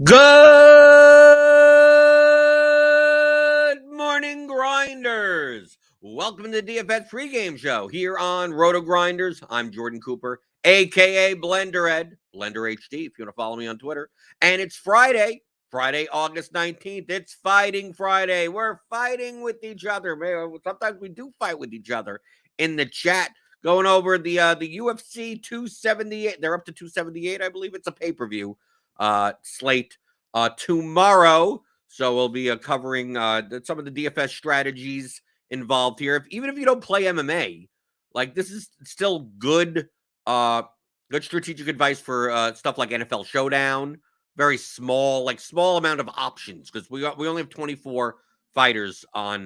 Good morning, Grinders. Welcome to the DFS pregame show here on RotoGrinders. I'm Jordan Cooper, a.k.a. Blender Ed, Blender HD, if you want to follow me on Twitter. And it's Friday, August 19th. It's Fighting Friday. We're fighting with each other. Sometimes we do fight with each other in the chat. Going over the UFC 278. They're up to 278, I believe. It's a pay-per-view slate tomorrow. So we'll be covering some of the DFS strategies involved here. Even if you don't play MMA, like this is still good strategic advice for stuff like NFL Showdown. Very small amount of options because we only have 24 fighters on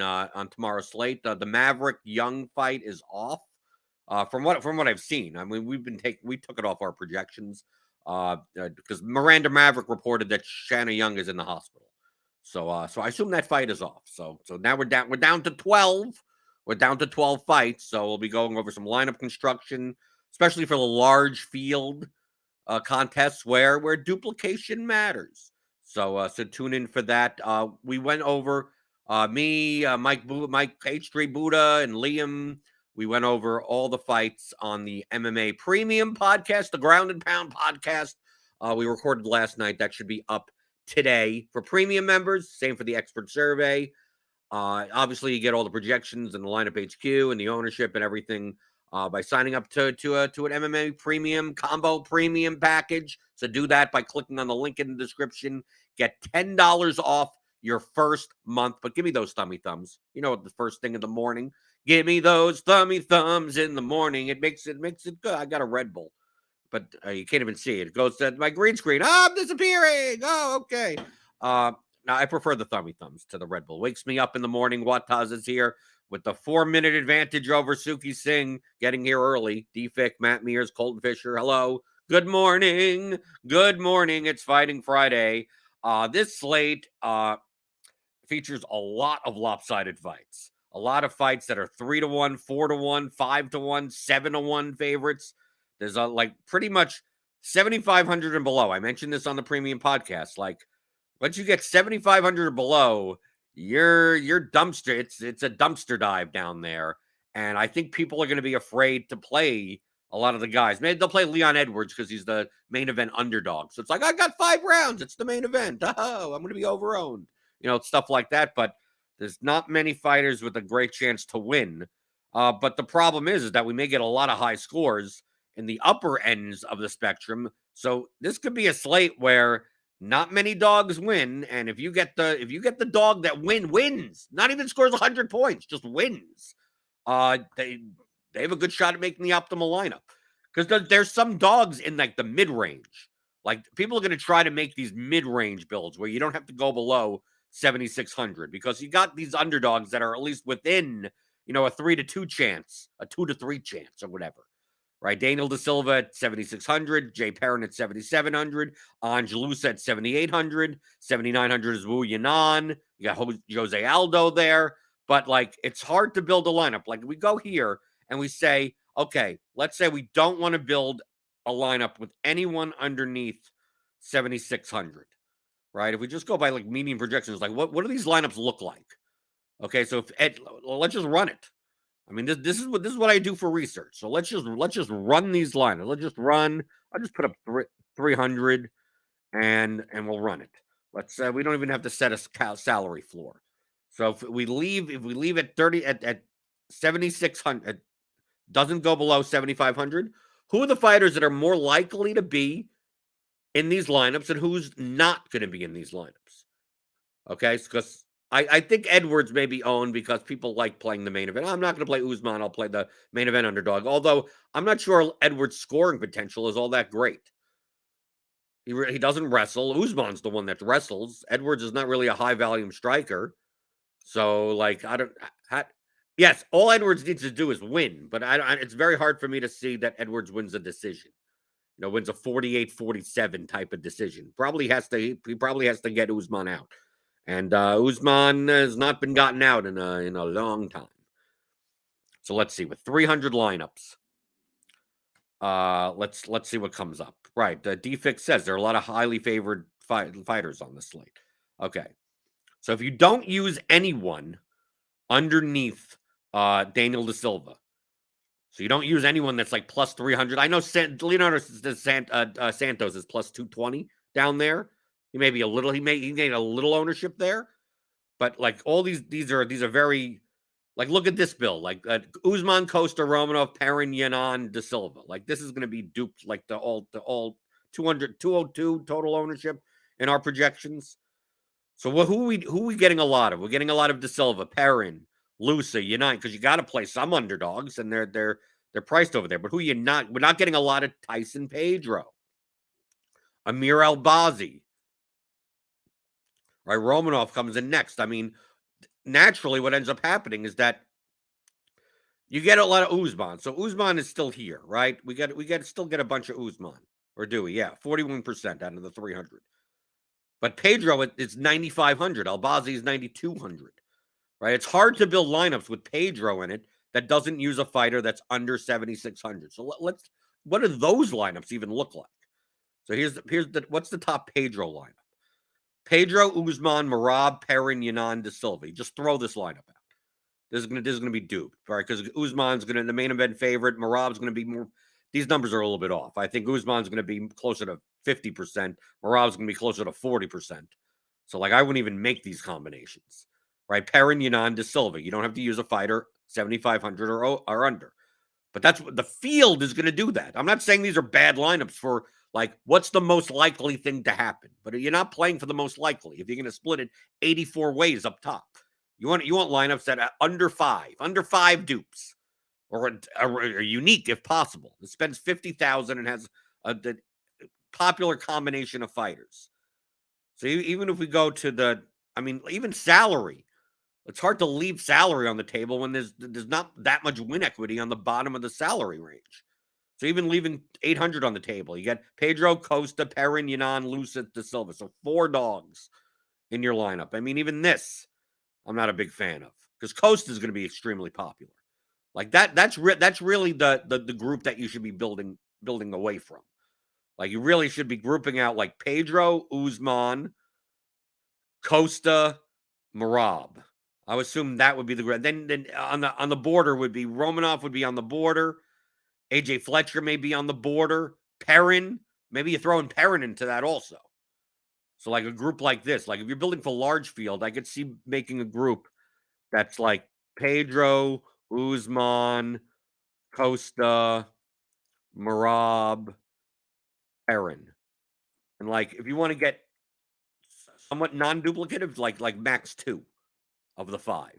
tomorrow's slate. The Maverick Young fight is off. From what I've seen. I mean, we took it off our projections because Miranda Maverick reported that Shanna Young is in the hospital. So I assume that fight is off. So now we're down to 12. We're down to 12 fights. So we'll be going over some lineup construction, especially for the large field contests where duplication matters. So tune in for that. We went over me, Mike H3 Buddha, and Liam. We went over all the fights on the MMA Premium podcast, the Ground and Pound podcast. We recorded last night. That should be up today for premium members. Same for the expert survey. Obviously, you get all the projections and the lineup HQ and the ownership and everything by signing up to an MMA Premium combo premium package. So do that by clicking on the link in the description. Get $10 off your first month. But give me those thummy thumbs. You know, the first thing in the morning. Give me those thummy thumbs in the morning. It makes it good. I got a Red Bull, but you can't even see it. It goes to my green screen. Oh, I'm disappearing. Oh, okay. Now I prefer the thummy thumbs to the Red Bull. Wakes me up in the morning. Wataz is here with the 4-minute advantage over Suki Singh, getting here early. Defik, Matt Mears, Colton Fisher. Hello. Good morning. Good morning. It's Fighting Friday. This slate features a lot of lopsided fights. A lot of fights that are 3-1, 4-1, 5-1, 7-1 favorites. There's pretty much 7,500 and below. I mentioned this on the premium podcast. Like once you get 7,500 or below, you're dumpster. It's a dumpster dive down there. And I think people are going to be afraid to play a lot of the guys. Maybe they'll play Leon Edwards because he's the main event underdog. So it's like, I got 5 rounds. It's the main event. Oh, I'm going to be overowned. You know, stuff like that. But there's not many fighters with a great chance to win. But the problem is that we may get a lot of high scores in the upper ends of the spectrum. So this could be a slate where not many dogs win. And if you get the dog that wins, not even scores 100 points, just wins, they have a good shot at making the optimal lineup. Because there's some dogs in like the mid-range. Like people are going to try to make these mid-range builds where you don't have to go below 7,600 because you got these underdogs that are at least within, a 3-2 chance, a 2-3 chance or whatever, right? Daniel Da Silva at 7,600, Jay Perrin at 7,700, Angelus at 7,800, 7,900 is Wu Yanan. You got Jose Aldo there, but like it's hard to build a lineup. Like we go here and we say, okay, let's say we don't want to build a lineup with anyone underneath 7,600. Right? If we just go by like median projections, like what do these lineups look like? Okay, so let's just run it. I mean, this is what I do for research. So let's just run these lineups. Let's just run. I'll just put up 300, and we'll run it. Let's we don't even have to set a salary floor. So if we leave at 30 at 7,600, doesn't go below 7,500. Who are the fighters that are more likely to be in these lineups and who's not going to be in these lineups? Okay, because I think Edwards may be owned because people like playing the main event. I'm not going to play Usman. I'll play the main event underdog. Although I'm not sure Edwards' scoring potential is all that great. He doesn't wrestle. Usman's the one that wrestles. Edwards is not really a high volume striker. So like yes, all Edwards needs to do is win. But it's very hard for me to see that Edwards wins a decision. Wins a 48-47 type of decision. He probably has to get Usman out. And Usman has not been gotten out in a long time. So let's see. With 300 lineups, let's see what comes up. Right. Defix says there are a lot of highly favored fighters on the slate. Okay. So if you don't use anyone underneath Daniel Da Silva, so you don't use anyone that's like plus 300. I know Leonardo Santos is plus 220 down there. He made a little ownership there, but like all these are very, like, look at this bill, like Usman, Costa, Romanov, Perrin, Yanan, Da Silva. Like this is going to be duped, like the all 202 total ownership in our projections. So who are we getting a lot of? We're getting a lot of Da Silva, Perrin, Lusa, Yanan, because you got to play some underdogs, and they're priced over there. But who you not? We're not getting a lot of Tyson Pedro, Amir Albazi. Right, Romanov comes in next. I mean, naturally, what ends up happening is that you get a lot of Usman. So Usman is still here, right? We still get a bunch of Usman, or do we? Yeah, 41% out of the 300. But Pedro, it's 9,500. Albazi is 9,200. Right? It's hard to build lineups with Pedro in it that doesn't use a fighter that's under 7,600. So what do those lineups even look like? So what's the top Pedro lineup? Pedro, Usman, Merab, Perrin, Yanan, Da Silva. Just throw this lineup out. This is gonna be duped, right? Because Usman's the main event favorite. Merab's gonna be more. These numbers are a little bit off. I think Usman's gonna be closer to 50%. Merab's gonna be closer to 40%. So like I wouldn't even make these combinations, right? Perrin, Yanan, Da Silva. You don't have to use a fighter 7,500 or under. But that's what the field is going to do that. I'm not saying these are bad lineups for like what's the most likely thing to happen, but you're not playing for the most likely. If you're going to split it 84 ways up top, you want lineups that are under five dupes, or are unique if possible. It spends 50,000 and has the popular combination of fighters. So even if we go to even salary. It's hard to leave salary on the table when there's not that much win equity on the bottom of the salary range. So even leaving 800 on the table, you get Pedro, Costa, Perrin, Yanan, Lusa, Da Silva. So 4 dogs in your lineup. I mean, even this, I'm not a big fan of, because Costa is going to be extremely popular. Like that's really the group that you should be building away from. Like you really should be grouping out like Pedro, Usman, Costa, Merab. I would assume that would be the then on the border would be Romanov would be on the border. AJ Fletcher may be on the border. Perrin, maybe you throw in Perrin into that also. So like a group like this, like if you're building for large field, I could see making a group that's like Pedro, Usman, Costa, Merab, Perrin. And like if you want to get somewhat non-duplicative, like max 2 of the 5.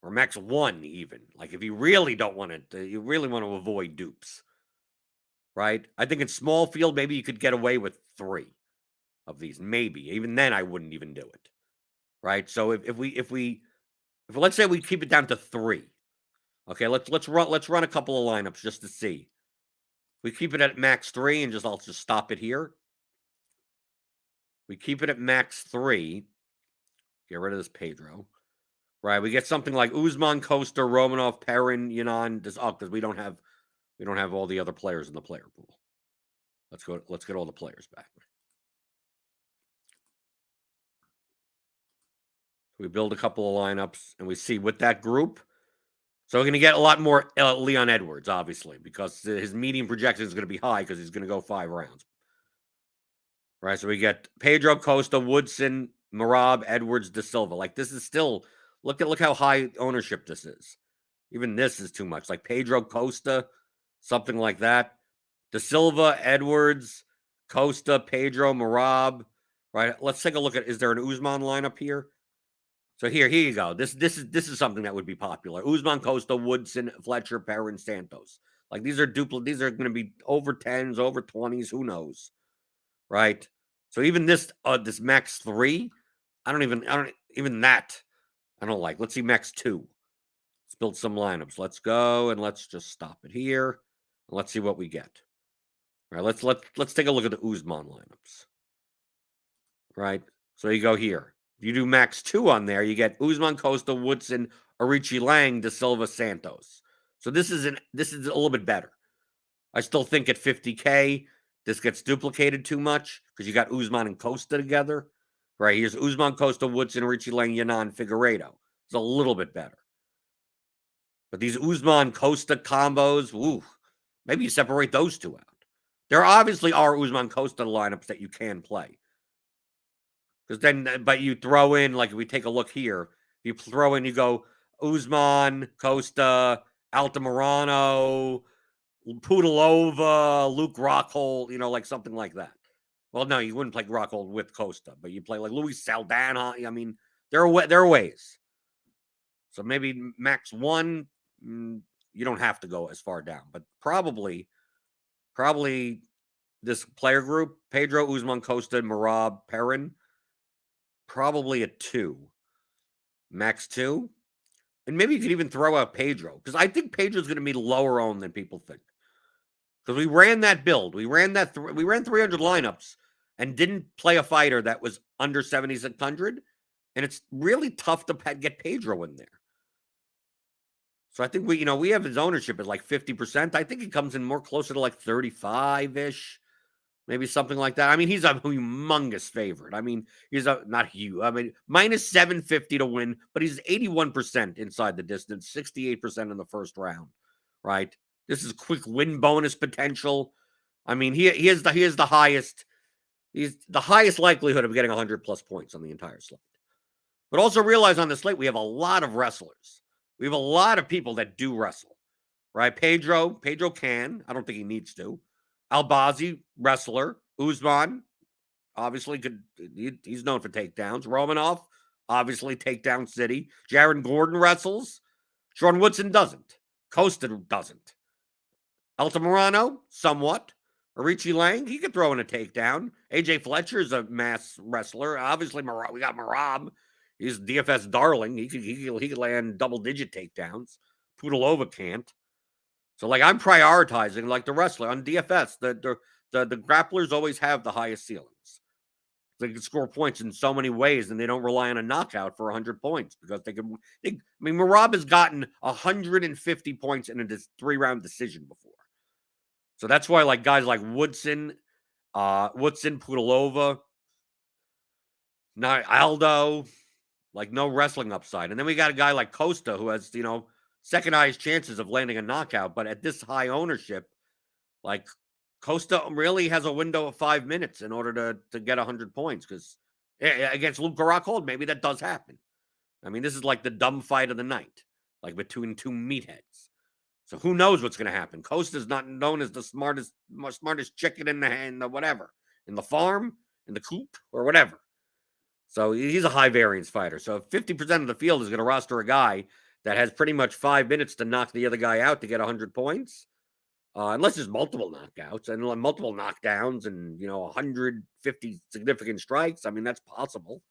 Or max 1 even. Like if you really don't want to, you really want to avoid dupes, right? I think in small field, maybe you could get away with 3 of these, maybe. Even then, I wouldn't even do it, right? So if let's say we keep it down to 3, okay, let's run a couple of lineups just to see. We keep it at max 3 and I'll just stop it here. We keep it at max 3. Get rid of this Pedro. Right, we get something like Usman, Costa, Romanov, Perrin, Yanan. Because we don't have all the other players in the player pool. Let's get all the players back. We build a couple of lineups, and we see with that group. So we're going to get a lot more Leon Edwards, obviously, because his median projection is going to be high because he's going to go 5 rounds. Right, so we get Pedro, Costa, Woodson, Merab, Edwards, Da Silva. Like this is still. Look how high ownership this is. Even this is too much. Like Pedro, Costa, something like that. Da Silva, Edwards, Costa, Pedro, Merab. Right. Let's take a look at. Is there an Usman lineup here? So here you go. This is something that would be popular. Usman, Costa, Woodson, Fletcher, Perrin, Santos. Like these are These are going to be over 10s, over 20s. Who knows? Right. So even this max 3, I don't even that. I don't like. Let's see max 2. Let's build some lineups. Let's go and let's just stop it here. And let's see what we get. All right, let's take a look at the Usman lineups. Right? So you go here. If you do max 2 on there, you get Usman, Costa, Woodson, Arichi Lang, Da Silva, Santos. So this is a little bit better. I still think at 50K, this gets duplicated too much because you got Usman and Costa together. Right, here's Usman, Costa, Woodson, Richie Lang, Yanan, Figueiredo. It's a little bit better. But these Usman, Costa combos, maybe you separate those two out. There obviously are Usman, Costa lineups that you can play. Because then, but you throw in, like if we take a look here, you throw in, you go Usman, Costa, Altamirano, Pudilova, Luke Rockhold, like something like that. Well, no, you wouldn't play Rockhold with Costa, but you play like Luis Saldana. I mean, there are ways. So maybe max 1, you don't have to go as far down, but probably this player group, Pedro, Usman, Costa, Merab, Perrin, probably a 2, max 2, and maybe you could even throw out Pedro because I think Pedro's going to be lower owned than people think. Because we ran that build, we ran 300 lineups and didn't play a fighter that was under 7,600, and it's really tough to get Pedro in there. So I think we have his ownership at like 50%. I think he comes in more closer to like 35-ish, maybe something like that. I mean, he's a humongous favorite. I mean, he's not huge. I mean, minus 750 to win, but he's 81% inside the distance, 68% in the first round, right? This is quick win bonus potential. I mean, he is the highest. He's the highest likelihood of getting 100 plus points on the entire slate. But also realize on the slate we have a lot of wrestlers. We have a lot of people that do wrestle, right? Pedro can. I don't think he needs to. Albazi, wrestler. Usman, obviously, he's known for takedowns. Romanov, obviously, takedown city. Jaron Gordon wrestles. Sean Woodson doesn't. Costa doesn't. Altamirano, somewhat. Richie Lang, he could throw in a takedown. AJ Fletcher's a mass wrestler. Obviously, we got Merab. He's DFS darling. He could land double-digit takedowns. Pudilova can't. So, like, I'm prioritizing, like, the wrestler on DFS. The grapplers always have the highest ceilings. They can score points in so many ways, and they don't rely on a knockout for 100 points because they can. I mean, Merab has gotten 150 points in a 3-round decision before. So that's why, like, guys like Woodson, Pudilova, Aldo, like, no wrestling upside. And then we got a guy like Costa who has, second highest chances of landing a knockout. But at this high ownership, like, Costa really has a window of 5 minutes in order to get 100 points because against Luke Rockhold, maybe that does happen. I mean, this is like the dumb fight of the night, like between two meatheads. So who knows what's going to happen? Costa's not known as the smartest chicken in the farm, in the coop, or whatever. So he's a high variance fighter. So if 50% of the field is going to roster a guy that has pretty much 5 minutes to knock the other guy out to get 100 points, unless there's multiple knockouts and multiple knockdowns and, 150 significant strikes, I mean, that's possible.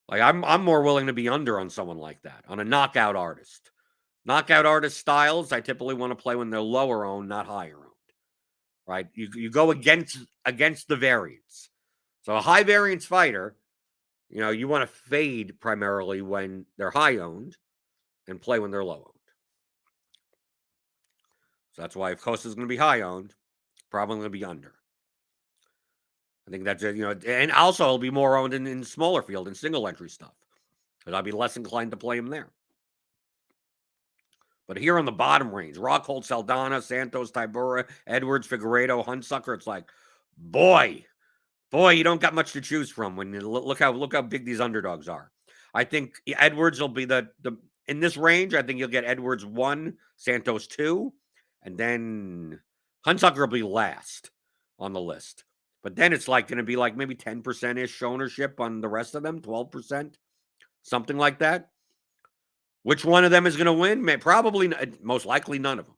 Like, I'm more willing to be under on someone like that, on a knockout artist. Knockout artist styles, I typically want to play when they're lower owned, not higher owned. Right? You go against the variance. So a high variance fighter, you want to fade primarily when they're high owned and play when they're low owned. So that's why if Costa's going to be high owned, probably going to be under. I think that's it, and also it'll be more owned in smaller field and single entry stuff because I'll be less inclined to play him there. But here on the bottom range, Rockhold, Saldana, Santos, Tybura, Edwards, Figueiredo, Hunsucker, it's like, boy, you don't got much to choose from when you look how big these underdogs are. I think Edwards will be the in this range. I think you'll get Edwards 1, Santos 2, and then Hunsucker will be last on the list. But then it's like going to be like maybe 10%-ish ownership on the rest of them, 12%, something like that. Which one of them is going to win? Probably, most likely, none of them.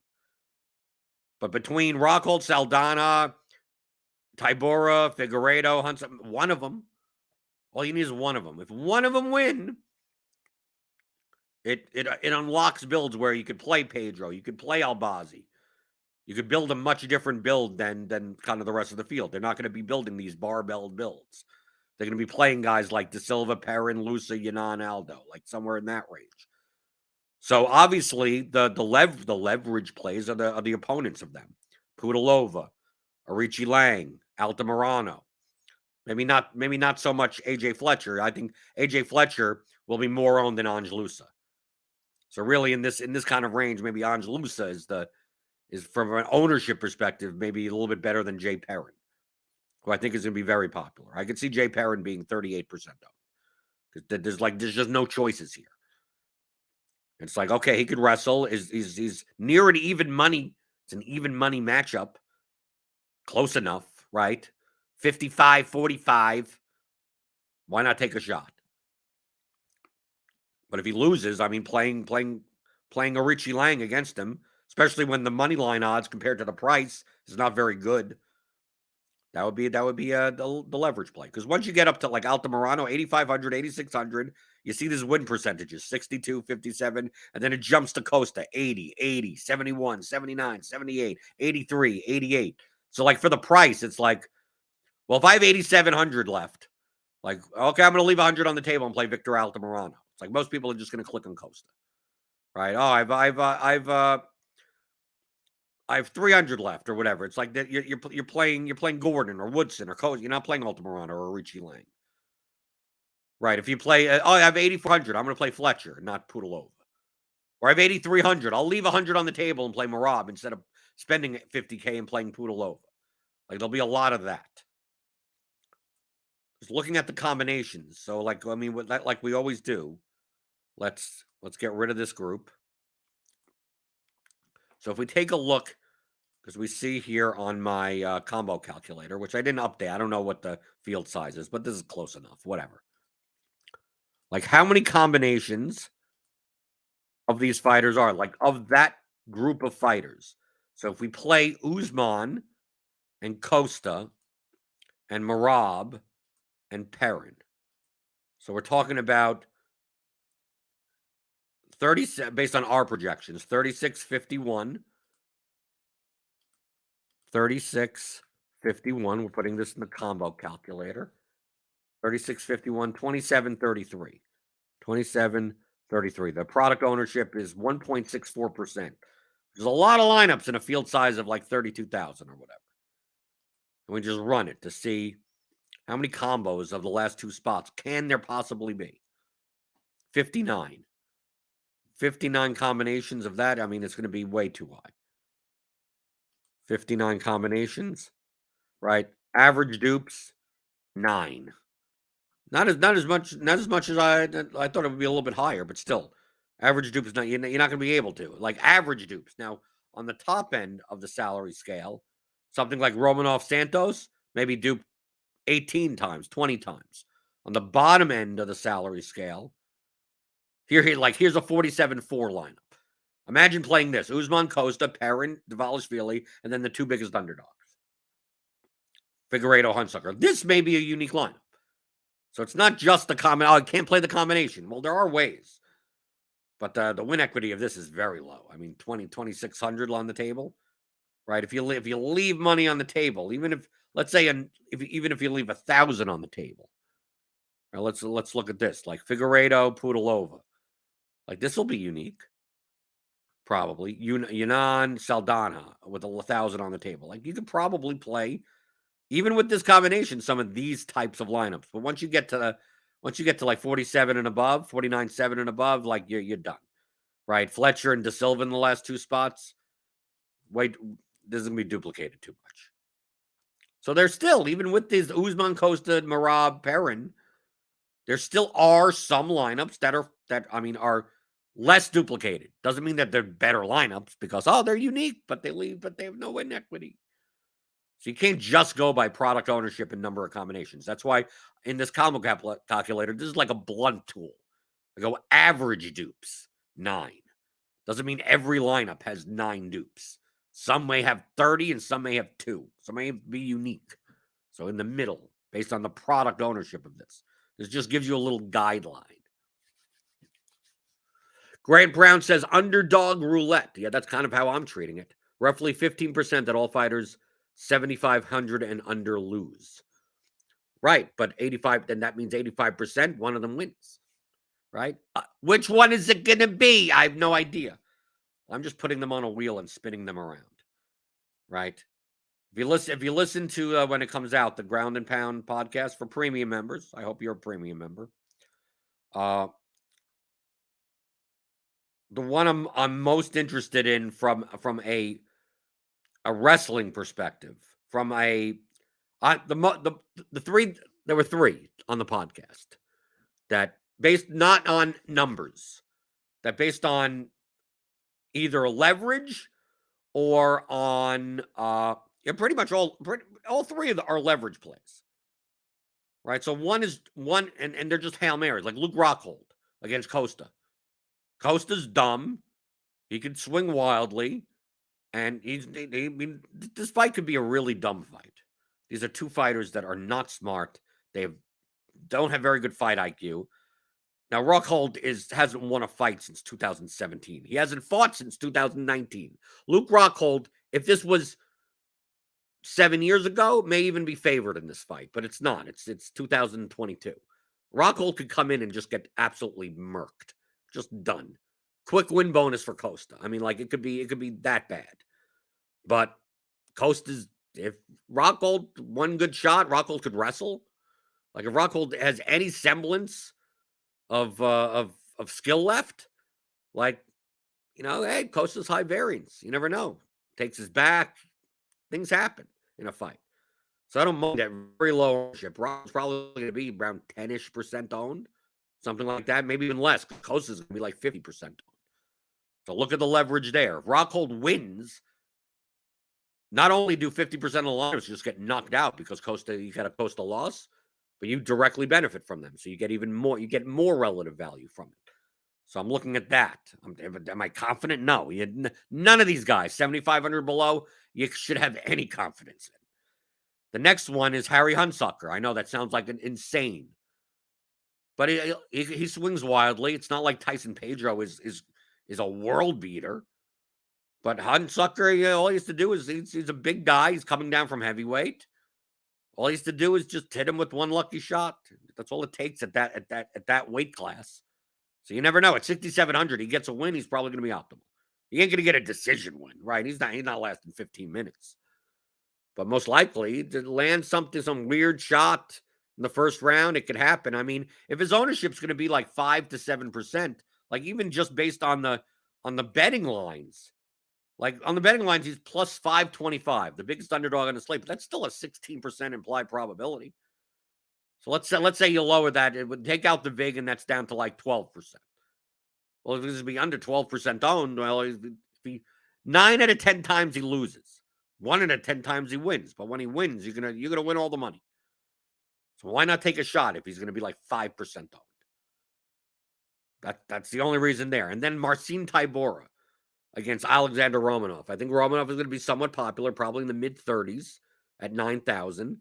But between Rockhold, Saldana, Tybura, Figueiredo, Hunsucker, one of them. All you need is one of them. If one of them win, it unlocks builds where you could play Pedro, you could play Albazi. You could build a much different build than kind of the rest of the field. They're not going to be building these barbell builds. They're going to be playing guys like De Silva, Perrin, Lusa, Yanan, Aldo, like somewhere in that range. So obviously the leverage plays are the opponents of them. Pudilova, Arichi Lang, Altamirano. Maybe not so much AJ Fletcher. I think AJ Fletcher will be more owned than Angelusa. So really in this kind of range, maybe Angelusa is from an ownership perspective, maybe a little bit better than Jay Perrin, who I think is going to be very popular. I could see Jay Perrin being 38% owned. There's just no choices here. It's like, okay, he could wrestle. He's near an even money. It's an even money matchup. Close enough, right? 55-45. Why not take a shot? But if he loses, I mean, playing a Richie Lang against him, especially when the money line odds compared to the price is not very good. That would be the leverage play. Because once you get up to like Altamirano, 8,500, 8,600, you see these win percentages, 62, 57, and then it jumps to Costa, 80, 80, 71, 79, 78, 83, 88. So like for the price, it's like, well, if I have 8,700 left, like, okay, I'm going to leave 100 on the table and play Victor Altamirano. It's like most people are just going to click on Costa, right? Oh, I have 300 left or whatever. It's like that you're playing Gordon or Woodson or Costa. You're not playing Altamirano or Richie Lang, right? If you play, I have 8,400. I'm going to play Fletcher, not Pudilova. Or I have 8,300. I'll leave 100 on the table and play Marab instead of spending $50K and playing Pudilova. Like there'll be a lot of that. Just looking at the combinations. So like, I mean, like we always do, let's get rid of this group. So if we take a look, because we see here on my combo calculator, which I didn't update. I don't know what the field size is, but this is close enough. Whatever. Like how many combinations of these fighters are? Like of that group of fighters. So if we play Usman and Costa and Marab and Perrin. So we're talking about 30, based on our projections, 36-51. 36-51. We're putting this in the combo calculator. 36-51, 27-33. 27-33. The product ownership is 1.64%. There's a lot of lineups in a field size of like 32,000 or whatever. And we just run it to see how many combos of the last two spots can there possibly be. 59. 59 combinations of that. I mean, it's going to be way too high. 59 combinations, right? Average dupes, 9. Not as much as I thought it would be a little bit higher, but still, average dupes, you're not going to be able to. Like average dupes. Now, on the top end of the salary scale, something like Romanov Santos, maybe dupe 18 times, 20 times. On the bottom end of the salary scale, here's a 47-4 lineup. Imagine playing this: Usman, Costa, Perrin, Dvalishvili, and then the two biggest underdogs. Figueiredo, Hunsucker. This may be a unique lineup. So it's not just the I can't play the combination. Well, there are ways. But the win equity of this is very low. I mean, 2,600 on the table, right? If you leave money on the table, even if, let's say, even if you leave 1,000 on the table, right, let's look at this, like Figueiredo, Pudilova. Like this will be unique. Probably Yunan Saldana with 1,000 on the table. Like you could probably play, even with this combination, some of these types of lineups. But once you get to like 47 and above, 49-7 and above, like you're done, right? Fletcher and De Silva in the last two spots. Wait, this is gonna be duplicated too much. So there's still, even with these Usman, Costa, Marab, Perrin, there still are some lineups that are less duplicated. Doesn't mean that they're better lineups because they're unique, but they have no win equity. So you can't just go by product ownership and number of combinations. That's why in this combo calculator, this is like a blunt tool. I go average dupes, 9. Doesn't mean every lineup has 9 dupes. Some may have 30 and some may have 2. Some may be unique. So in the middle, based on the product ownership of this just gives you a little guideline. Grant Brown says underdog roulette. Yeah, that's kind of how I'm treating it. Roughly 15% that all fighters 7,500 and under lose. Right, but 85, then that means 85%, one of them wins. Right? Which one is it going to be? I have no idea. I'm just putting them on a wheel and spinning them around. Right? If you listen to when it comes out, the Ground and Pound podcast for premium members, I hope you're a premium member. The one I'm most interested in from a wrestling perspective, from the three, there were three on the podcast that based not on numbers, that based on either leverage or on pretty much all three of them are leverage plays. Right. So one, and they're just Hail Marys, like Luke Rockhold against Costa. Costa's dumb. He can swing wildly. And this fight could be a really dumb fight. These are two fighters that are not smart. Don't have very good fight IQ. Now, Rockhold hasn't won a fight since 2017. He hasn't fought since 2019. Luke Rockhold, if this was 7 years ago, may even be favored in this fight, but it's not. It's 2022. Rockhold could come in and just get absolutely murked, just done. Quick win bonus for Costa. I mean, like it could be that bad. But if Rockhold one good shot, Rockhold could wrestle. Like if Rockhold has any semblance of skill left, like hey, Costa's high variance. You never know. Takes his back. Things happen in a fight. So I don't mind that very low ownership. Rockhold's probably going to be around 10-ish% owned, something like that, maybe even less. Costa's going to be like 50% owned. So look at the leverage there. If Rockhold wins, not only do 50% of the lineups just get knocked out because you got a Costa loss, but you directly benefit from them. So you get even more. You get more relative value from it. So I'm looking at that. Am I confident? No. None of these guys, 7,500 below, you should have any confidence in. The next one is Harry Hunsucker. I know that sounds like an insane, but he swings wildly. It's not like Tyson Pedro is a world beater. But Hunsucker, all he has to do is he's a big guy. He's coming down from heavyweight. All he has to do is just hit him with one lucky shot. That's all it takes at that weight class. So you never know. At 6,700, he gets a win. He's probably going to be optimal. He ain't going to get a decision win, right? He's not lasting 15 minutes. But most likely to land some weird shot in the first round, it could happen. I mean, if his ownership's going to be like 5 to 7%, like even just based on the betting lines. Like on the betting lines, he's plus 525, the biggest underdog on the slate, but that's still a 16% implied probability. So let's say you lower that, it would take out the vig, and that's down to like 12%. Well, if this would be under 12% owned, well, if 9 out of 10 times he loses, 1 out of 10 times he wins. But when he wins, you're gonna win all the money. So why not take a shot if he's gonna be like 5% owned? That's the only reason there. And then Marcin Tybura against Alexander Romanov. I think Romanov is going to be somewhat popular, probably in the mid-30s at 9,000.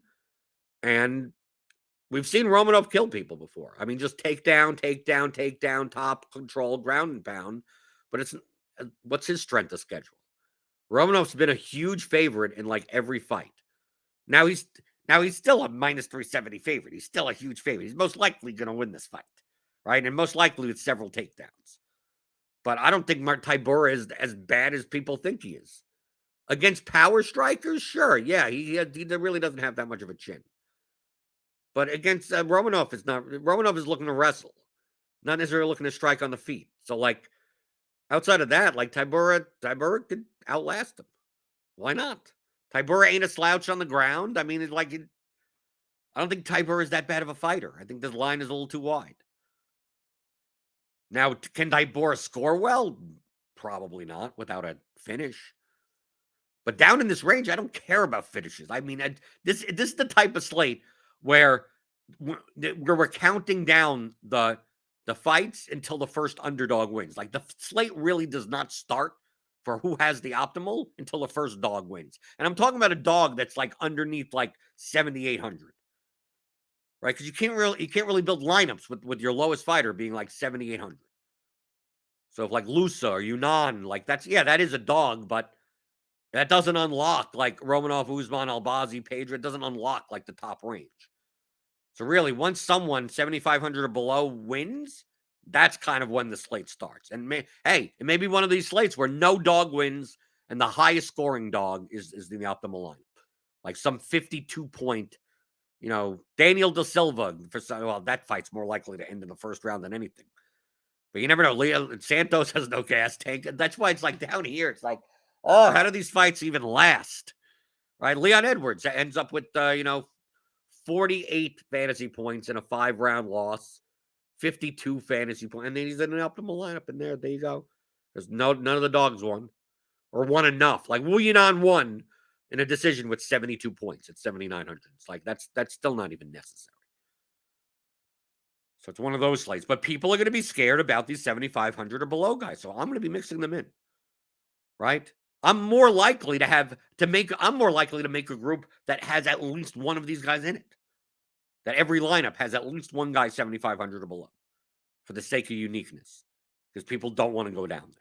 And we've seen Romanov kill people before. I mean, just take down, top control, ground and pound. But what's his strength of schedule? Romanov's been a huge favorite in like every fight. Now he's still a minus 370 favorite. He's still a huge favorite. He's most likely going to win this fight, right? And most likely with several takedowns. But I don't think Tybura is as bad as people think he is. Against power strikers, sure, yeah, he really doesn't have that much of a chin. But against Romanov, it's not. Romanov is looking to wrestle, not necessarily looking to strike on the feet. So, like, outside of that, like Tybura could outlast him. Why not? Tybura ain't a slouch on the ground. I mean, I don't think Tybura is that bad of a fighter. I think this line is a little too wide. Now, can Tybura score well? Probably not without a finish. But down in this range, I don't care about finishes. I mean, this is the type of slate where we're counting down the fights until the first underdog wins. Like the slate really does not start for who has the optimal until the first dog wins. And I'm talking about a dog that's like underneath like 7,800. Right? Because you can't really build lineups with your lowest fighter being like 7,800. So if like Lusa or Yunnan, like that is a dog, but that doesn't unlock like Romanov, Usman, Albazi, Pedro. It doesn't unlock like the top range. So really, once someone 7,500 or below wins, that's kind of when the slate starts. And it may be one of these slates where no dog wins and the highest scoring dog is the optimal line. like some 52-point, Daniel Da Silva. Well, that fight's more likely to end in the first round than anything. But you never know. Leo Santos has no gas tank. That's why it's like down here. It's like, oh, how do these fights even last? Right? Leon Edwards ends up with 48 fantasy points in a 5-round loss, 52 fantasy points, and then he's in an optimal lineup in there. There you go. Because none of the dogs won or won enough. Like Wuyanan won in a decision with 72 points at 7,900. It's like that's still not even necessary. So it's one of those slates. But people are going to be scared about these 7,500 or below guys. So I'm going to be mixing them in. Right? I'm more likely to make a group that has at least one of these guys in it. That every lineup has at least one guy 7,500 or below for the sake of uniqueness. Because people don't want to go down there.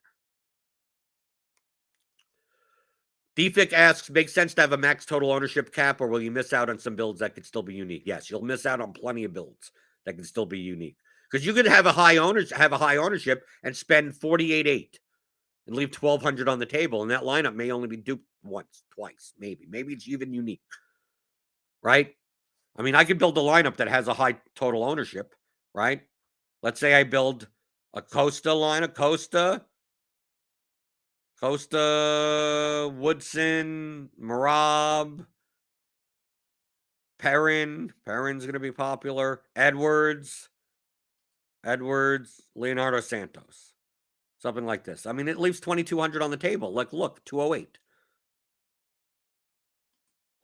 DFIC asks, makes sense to have a max total ownership cap, or will you miss out on some builds that could still be unique? Yes, you'll miss out on plenty of builds that can still be unique. Because you could have a high ownership and spend 48.8 and leave 1,200 on the table, and that lineup may only be duped once, twice, maybe. Maybe it's even unique. Right? I mean, I could build a lineup that has a high total ownership, right? Let's say I build a Costa lineup, Costa, Woodson, Marab, Perrin. Perrin's going to be popular. Edwards, Leonardo Santos. Something like this. I mean, it leaves 2,200 on the table. Like, look, 208.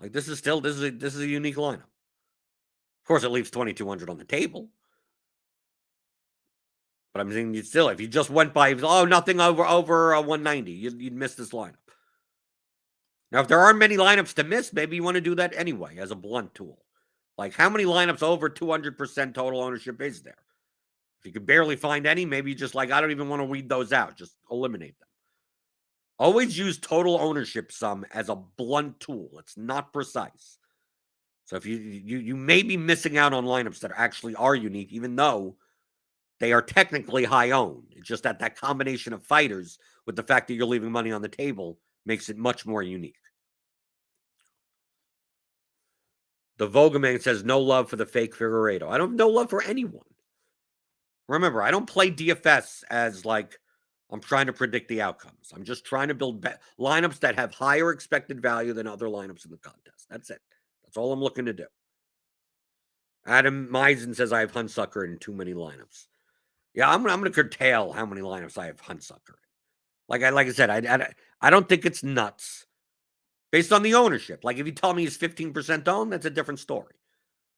Like, this is a unique lineup. Of course, it leaves 2,200 on the table. But I'm saying still, if you just went by, nothing over 190, you'd miss this lineup. Now, if there aren't many lineups to miss, maybe you want to do that anyway as a blunt tool. Like, how many lineups over 200% total ownership is there? If you could barely find any, maybe you just I don't even want to weed those out. Just eliminate them. Always use total ownership sum as a blunt tool. It's not precise. So if you may be missing out on lineups that actually are unique, even though they are technically high owned. It's just that combination of fighters with the fact that you're leaving money on the table makes it much more unique. The Vogelman says, no love for the fake Figueiredo. I don't have no love for anyone. Remember, I don't play DFS as I'm trying to predict the outcomes. I'm just trying to build lineups that have higher expected value than other lineups in the contest. That's it. That's all I'm looking to do. Adam Meisen says I have Hunsucker in too many lineups. Yeah, I'm going to curtail how many lineups I have Hunsucker in. Like I said, I don't think it's nuts based on the ownership. Like if you tell me he's 15% owned, that's a different story.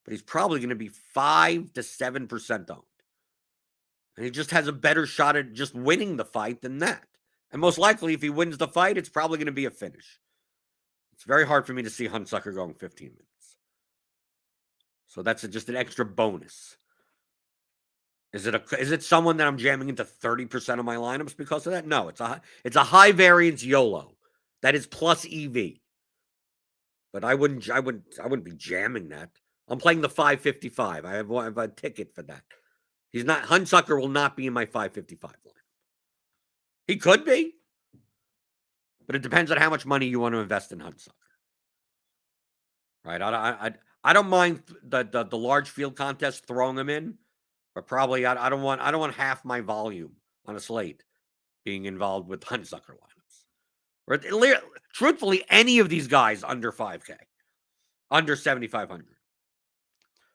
But he's probably going to be 5 to 7% owned. And he just has a better shot at just winning the fight than that. And most likely, if he wins the fight, it's probably going to be a finish. It's very hard for me to see Hunsucker going 15 minutes. So that's just an extra bonus. Is it someone that I'm jamming into 30% of my lineups because of that? No, it's a high variance YOLO that is plus EV. But I wouldn't be jamming that. I'm playing the 555. I have a ticket for that. Hunsucker will not be in my 555 lineup. He could be, but it depends on how much money you want to invest in Hunsucker. Right? I don't mind the large field contest throwing him in. But probably I don't want half my volume on a slate being involved with Hunsucker lineups. Truthfully, any of these guys under 5K, under 7,500.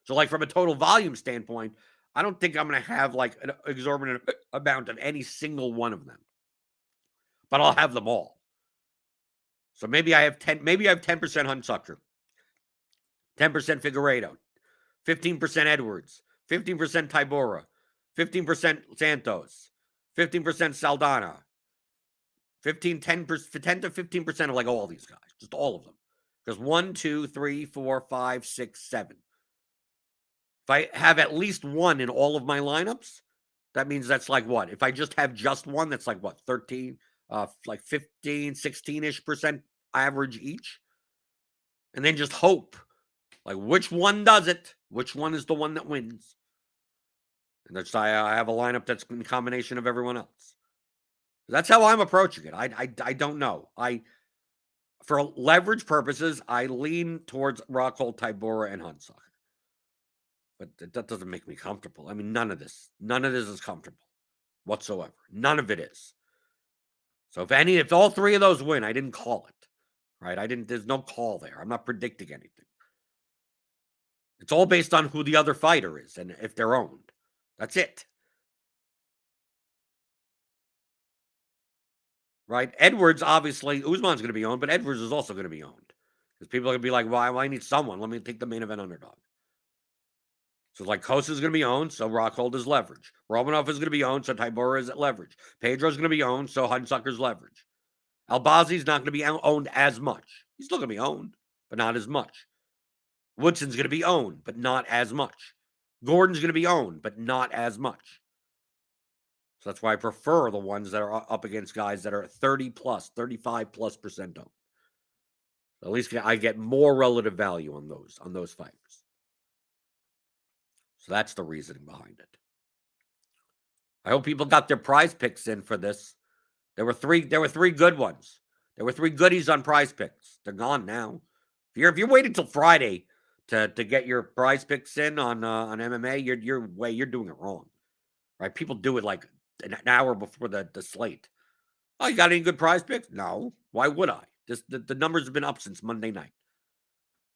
So from a total volume standpoint, I don't think I'm going to have an exorbitant amount of any single one of them. But I'll have them all. So maybe I have 10% Hunsucker, 10% Figueiredo, 15% Edwards, 15% Tybura, 15% Santos, 15% Saldana, 10 to 15% of all these guys, just all of them. Because 1, 2, 3, 4, 5, 6, 7. If I have at least one in all of my lineups, that means that's what? If I just have just one, that's 13, 15, 16-ish% average each. And then just hope. Which one does it? Which one is the one that wins? And that's I have a lineup that's in combination of everyone else. That's how I'm approaching it. I don't know. For leverage purposes, I lean towards Rockhold, Tybura, and Hunsucker. But that doesn't make me comfortable. I mean, none of this is comfortable whatsoever. None of it is. So if all three of those win, I didn't call it, right? There's no call there. I'm not predicting anything. It's all based on who the other fighter is and if they're owned. That's it. Right? Edwards, obviously, Usman's going to be owned, but Edwards is also going to be owned. Because people are going to be like, well, I need someone. Let me take the main event underdog. So, like, Kosa is going to be owned, so Rockhold is leverage. Romanov is going to be owned, so Tybura is at leverage. Pedro's going to be owned, so Hunsucker's leverage. Albazi's not going to be owned as much. He's still going to be owned, but not as much. Woodson's going to be owned, but not as much. Gordon's going to be owned, but not as much. So that's why I prefer the ones that are up against guys that are 30 plus, 35+% owned. At least I get more relative value on those fighters. So that's the reasoning behind it. I hope people got their prize picks in for this. There were three good ones. There were 3 goodies on prize picks. They're gone now. If you're waiting till Friday to get your prize picks in on MMA, you're doing it wrong. Right? People do it like an hour before the slate. Oh, you got any good prize picks? No. Why would I? The numbers have been up since Monday night.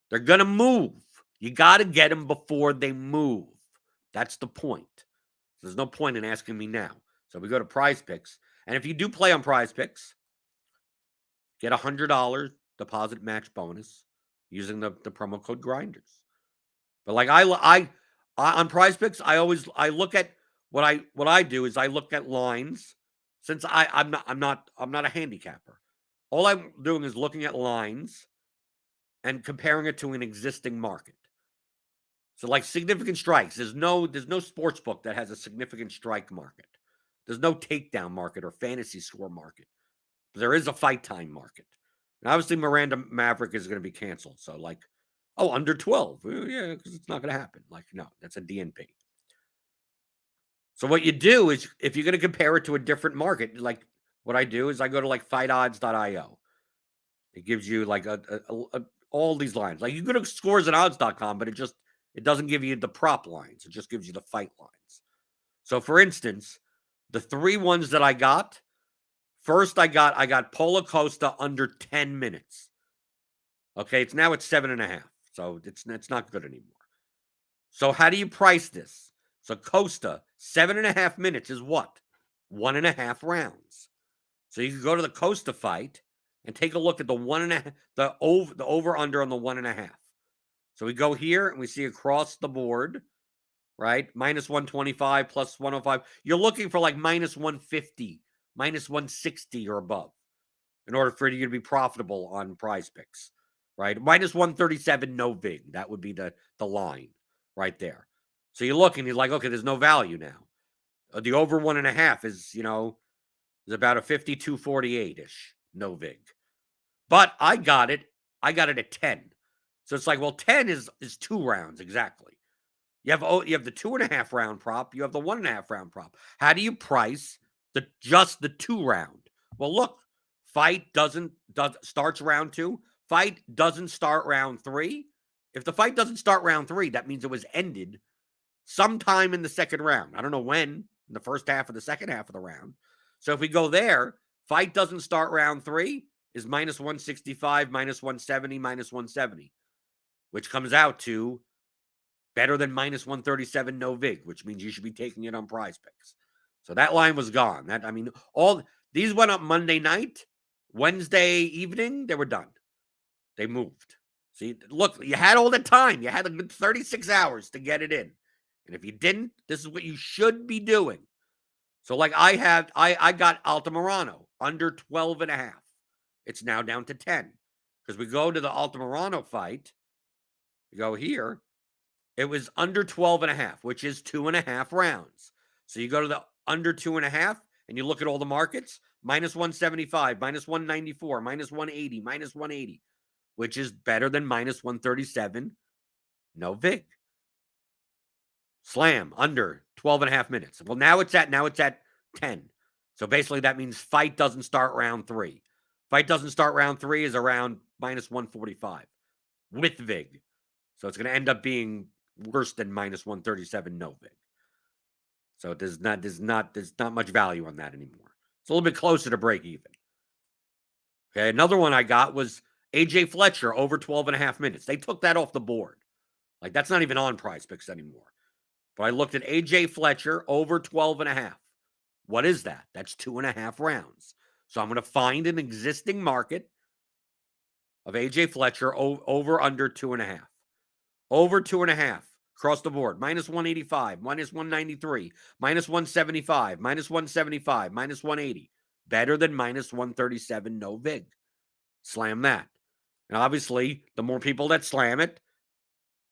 They're going to move. You got to get them before they move. That's the point. There's no point in asking me now. So we go to prize picks. And if you do play on prize picks, get a $100 deposit match bonus using the promo code Grinders. But like I on prize picks, I look at what I do is I look at lines. Since I'm not a handicapper. All I'm doing is looking at lines and comparing it to an existing market. So like significant strikes, there's no sports book that has a significant strike market. There's no takedown market or fantasy score market. There is a fight time market. And obviously Miranda Maverick is going to be canceled. So like, under 12. Yeah, because it's not going to happen. Like, no, that's a DNP. So what you do is if you're going to compare it to a different market, like what I do is I go to like fightodds.io. It gives you like all these lines. Like you go to scoresandodds.com, but it doesn't give you the prop lines. It just gives you the fight lines. So for instance, the 3 ones that I got, first I got Paulo Costa under 10 minutes. Okay, it's now at 7.5. So it's not good anymore. So how do you price this? So Costa, 7.5 minutes is what? 1.5 rounds. So you can go to the Costa fight and take a look at the 1.5, the over under on the 1.5. So we go here and we see across the board, right? Minus 125 plus 105. You're looking for like minus 150, minus 160 or above in order for you to be profitable on prize picks, right? Minus 137, no vig. That would be the line right there. So you look and you're like, okay, there's no value now. The over 1.5 is, is about a 52.48-ish, no vig. But I got it at 10. So it's like, well, 10 is 2 rounds exactly. You have the 2.5 round prop. You have the 1.5 round prop. How do you price just the 2 round? Well, look, fight starts round 2. Fight doesn't start round 3. If the fight doesn't start round 3, that means it was ended sometime in the second round. I don't know when, in the first half or the second half of the round. So if we go there, fight doesn't start round 3 is minus 165, minus 170, minus 170, which comes out to better than minus 137 no vig, which means you should be taking it on prize picks. So that line was gone. All these went up Monday night, Wednesday evening, they were done. They moved. See, look, you had all the time. You had a good 36 hours to get it in. And if you didn't, this is what you should be doing. So like I got Altamirano under 12.5. It's now down to 10. Because we go to the Altamirano fight, you go here, it was under 12.5, which is 2.5 rounds. So you go to the under 2.5 and you look at all the markets, minus 175, minus 194, minus 180, minus 180, which is better than minus 137. No vig. Slam under 12.5 minutes. Well, now it's at 10. So basically that means fight doesn't start round 3. Fight doesn't start round 3 is around minus 145 with VIG. So it's going to end up being worse than minus 137 no VIG. So there's not much value on that anymore. It's a little bit closer to break even. Okay, another one I got was AJ Fletcher over 12.5 minutes. They took that off the board. Like, that's not even on Prize Picks anymore. But I looked at AJ Fletcher over 12.5. What is that? That's 2.5 rounds. So I'm going to find an existing market of AJ Fletcher over under 2.5. Over 2.5 across the board. Minus 185, minus 193, minus 175, minus 175, minus 180. Better than minus 137 no VIG. Slam that. And obviously, the more people that slam it,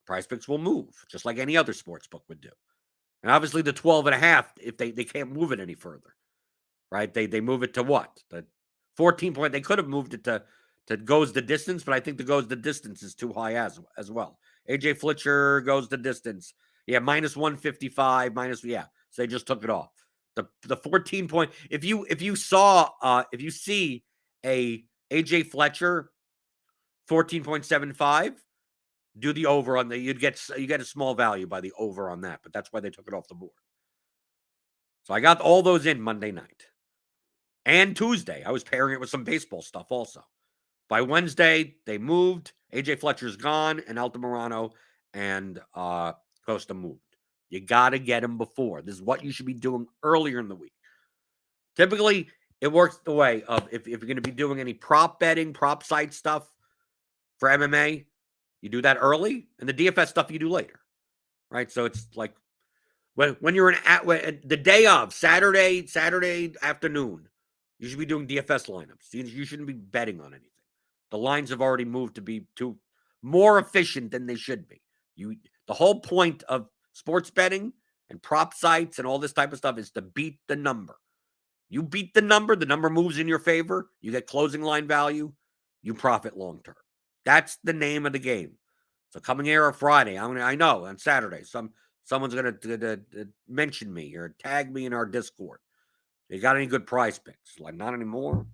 Prize Picks will move, just like any other sports book would do. And obviously, the 12.5, if they can't move it any further, right? They move it to what? The 14 point. They could have moved it to goes the distance, but I think the goes the distance is too high as well. AJ Fletcher goes the distance. Yeah, minus 155, So they just took it off. The 14 point. If you see a AJ Fletcher 14.75, do the over on the you get a small value by the over on that, but that's why they took it off the board. So I got all those in Monday night. And Tuesday, I was pairing it with some baseball stuff also. By Wednesday, they moved. AJ Fletcher's gone, and Altamirano and Costa moved. You got to get them before. This is what you should be doing earlier in the week. Typically, it works the way of if you're going to be doing any prop betting, prop site stuff for MMA, you do that early, and the DFS stuff you do later, right? So it's like when you're the day of Saturday afternoon, you should be doing DFS lineups. You shouldn't be betting on anything. The lines have already moved to be more efficient than they should be. The whole point of sports betting and prop sites and all this type of stuff is to beat the number. You beat the number moves in your favor, you get closing line value, you profit long term. That's the name of the game. So coming here on Friday, I know on Saturday, someone's going to mention me or tag me in our Discord. You got any good Prize Picks? Like, not anymore.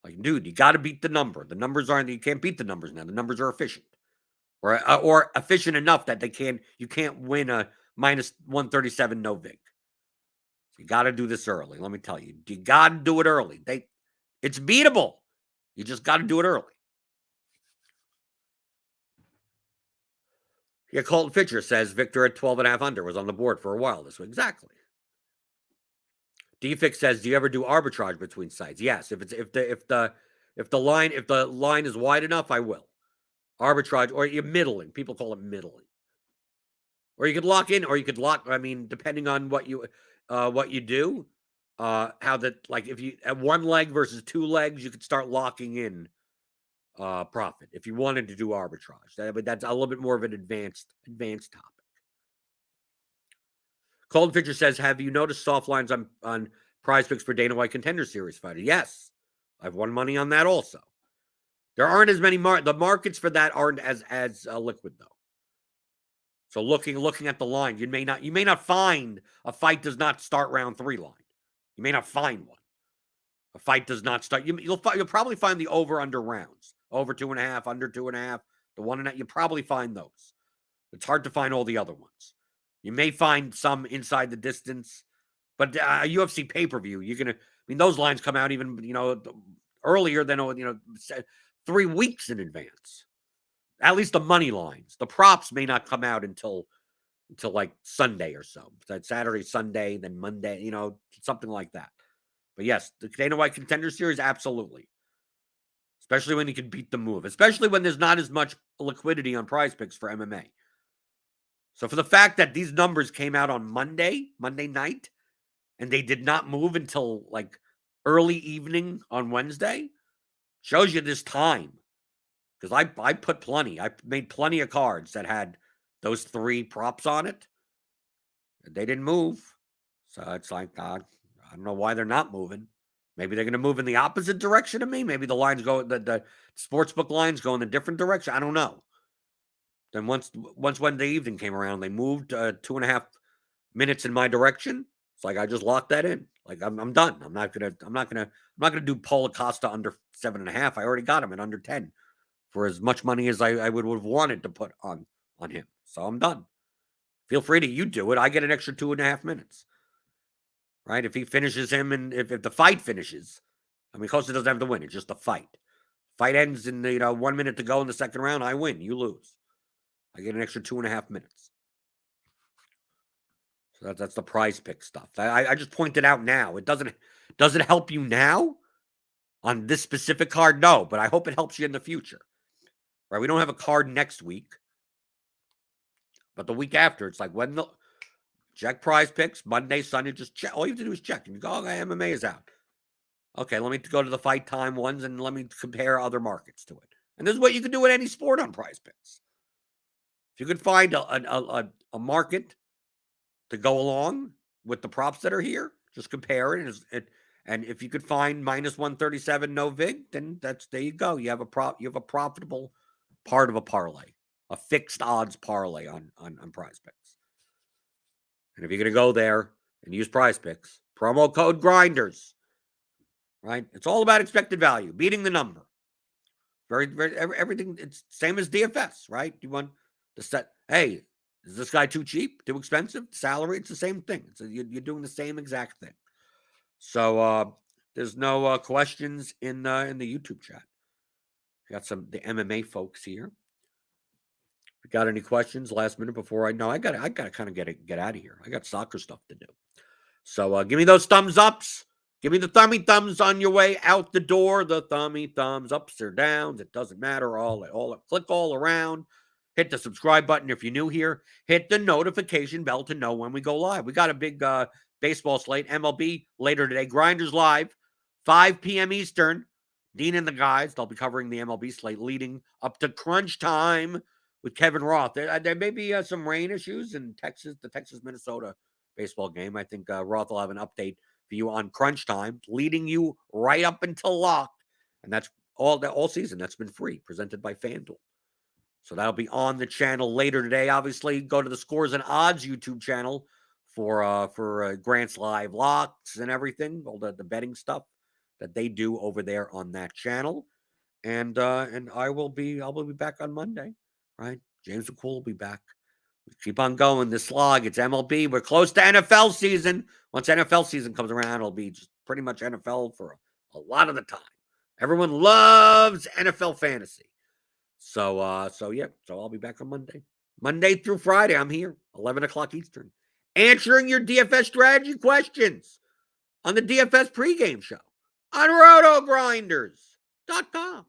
Like, dude, you got to beat the number. The numbers you can't beat the numbers now. The numbers are efficient, or efficient enough that you can't win a minus 137 no VIG. So you got to do this early. Let me tell you, you got to do it early. It's beatable. You just got to do it early. Yeah, Colton Fisher says Victor at 12.5 under was on the board for a while this week. Exactly. DFix says, do you ever do arbitrage between sites? Yes. If the line is wide enough, I will. Arbitrage, or you're middling. People call it middling. Or you could lock in, or you could lock. I mean, depending on what you do, if you at one leg versus two legs, you could start locking in profit if you wanted to do arbitrage. But that's a little bit more of an advanced topic. Colton Fisher says, have you noticed soft lines on Prize Picks for Dana White Contender Series fighter? Yes. I've won money on that also. There aren't as many the markets for that aren't as liquid though. So looking at the line, you may not find a fight does not start round 3 line. You may not find one. A fight does not start. You'll probably find the over under rounds. Over 2.5, under 2.5, the 1.5. You probably find those. It's hard to find all the other ones. You may find some inside the distance, but UFC pay-per-view, those lines come out even, earlier than, 3 weeks in advance. At least the money lines. The props may not come out until like Sunday or so. Saturday, Sunday, then Monday, something like that. But yes, the Dana White Contender Series, absolutely. Especially when you can beat the move. Especially when there's not as much liquidity on Prize Picks for MMA. So for the fact that these numbers came out on Monday night, and they did not move until like early evening on Wednesday, shows you this time. Because I put plenty. I made plenty of cards that had those 3 props on it. They didn't move. So it's like, I don't know why they're not moving. Maybe they're going to move in the opposite direction of me. Maybe the lines the sportsbook lines go in a different direction. I don't know. Then once Wednesday evening came around, they moved 2.5 minutes in my direction. It's like I just locked that in. Like I'm done. I'm not gonna do Paul Acosta under 7.5. I already got him at under 10 for as much money as I would have wanted to put on him. So I'm done. Feel free to you do it. I get an extra 2.5 minutes. Right? If he finishes him, and if the fight finishes, I mean, Costa doesn't have to win. It's just a fight. Fight ends in 1 minute to go in the second round. I win. You lose. I get an extra 2.5 minutes. So that's the prize pick stuff. I just pointed out now. It doesn't help you now on this specific card. No, but I hope it helps you in the future. Right? We don't have a card next week, but the week after, it's like when the check prize picks Monday, Sunday. Just check. All you have to do is check, and you go, okay, MMA is out. Okay, let me go to the fight time ones and let me compare other markets to it. And this is what you can do with any sport on prize picks. If you could find a market to go along with the props that are here, just compare it. And if you could find minus 137 no vig, then there you go. You have a profitable part of a parlay, a fixed odds parlay on prize picks. And if you're gonna go there and use prize picks, promo code grinders. Right? It's all about expected value, beating the number. Everything. It's same as DFS, right? You want to set, hey, is this guy too cheap, too expensive? Salary, it's the same thing. You're doing the same exact thing. So there's no questions in the YouTube chat. We got the MMA folks here. If you got any questions last minute before I gotta kind of get out of here. I got soccer stuff to do. So give me those thumbs ups. Give me the thummy thumbs on your way out the door. The thummy thumbs, ups or downs. It doesn't matter. Click all around. Hit the subscribe button if you're new here. Hit the notification bell to know when we go live. We got a big baseball slate. MLB later today. Grinders live, 5 p.m. Eastern. Dean and the guys. They'll be covering the MLB slate leading up to crunch time with Kevin Roth. There may be some rain issues in Texas, the Texas-Minnesota baseball game. I think Roth will have an update for you on crunch time, leading you right up until lock. And that's all season. That's been free, presented by FanDuel. So that'll be on the channel later today. Obviously, go to the Scores and Odds YouTube channel for Grant's live locks and everything, all the betting stuff that they do over there on that channel. And I'll be back on Monday, right? James McCool will be back. Keep on going. This slog, it's MLB. We're close to NFL season. Once NFL season comes around, it'll be just pretty much NFL for a lot of the time. Everyone loves NFL fantasy. So I'll be back on Monday. Monday through Friday, I'm here, 11 o'clock Eastern, answering your DFS strategy questions on the DFS pregame show on RotoGrinders.com.